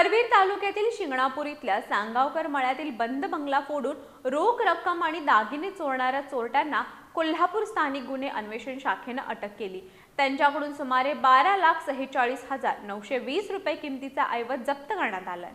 करवीर तालुक्यातील शिंगणापूर इथल्या सांगावकर मळ्यातील बंद बंगला फोडून रोख रक्कम आणि दागिने चोरणाऱ्या चोरट्यांना कोल्हापूर स्थानिक गुन्हे अन्वेषण शाखेने अटक केली। त्यांच्याकडून सुमारे 12,46,920 रुपये किमतीचा ऐवज जप्त करण्यात आलाय।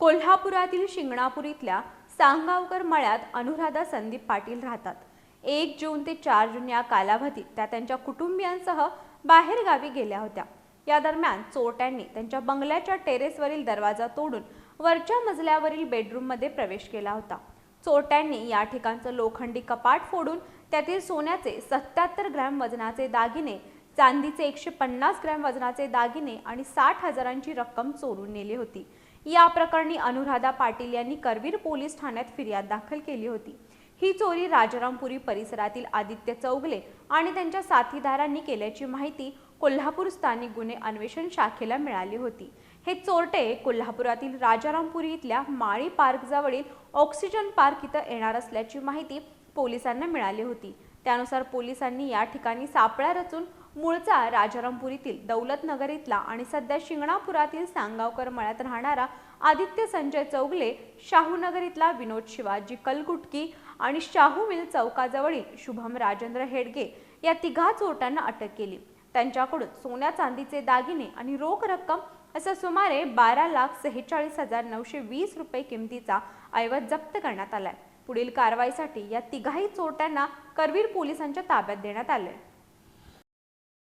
कोल्हापुरातील शिंगणापूर इथल्या सांगावकर मळ्यात अनुराधा संदीप पाटील राहतात। 1 जून ते 4 जून या कालावधीत त्या त्यांच्या कुटुंबियांसह बाहेर गावी गेल्या होत्या। या दरम्यान चोरट्यांनी त्यांच्या बंगल्याच्या टेरेसवरील दरवाजा तोडून वरच्या मजल्यावरील बेडरूममध्ये प्रवेश केला होता। चोरट्यांनी या ठिकाणचं लोखंडी कपाट फोडून त्यातील सोन्याचे 77 ग्रॅम वजनाचे दागिने, चांदीचे 150 ग्रॅम वजनाचे दागिने आणि 60,000ची रक्कम चोरून नेली होती। या प्रकरणी अनुराधा पाटील यांनी करवीर पोलीस ठाण्यात फिर्याद दाखल केली होती। ही चोरी राजारामपुरी परिसरातील आदित्य चौगले आणि त्यांच्या साथीदारांनी केल्याची माहिती कोल्हापूर स्थानिक गुन्हे अन्वेषण शाखेला मिळाली होती। हे चोरटे कोल्हापुरातील राजारामपुरी इथल्या माळी पार्क जवळील ऑक्सिजन पार्क इथं येणार असल्याची माहिती पोलिसांना मिळाली होती। त्यानुसार पोलिसांनी या ठिकाणी सापळा रचून मूळचा राजारामपुरीतील दौलतनगर इथला आणि सध्या शिंगणापुरातील सांगावकर मळ्यात राहणारा आदित्य संजय चौगले, शाहूनगर इथला विनोद शिवाजी कलगुटकी आणि शाहू मिल चौकाजवळील शुभम राजेंद्र हेडगे या तिघा चोरट्यांना अटक केली। त्यांच्याकडून सोन्या चांदीचे दागिने आणि रोख रक्कम असं सुमारे 12,46,920 रुपये किमतीचा ऐवज जप्त करण्यात आलाय। पुढील कारवाईसाठी या तिघाही चोरट्यांना करवीर पोलिसांच्या ताब्यात देण्यात आले।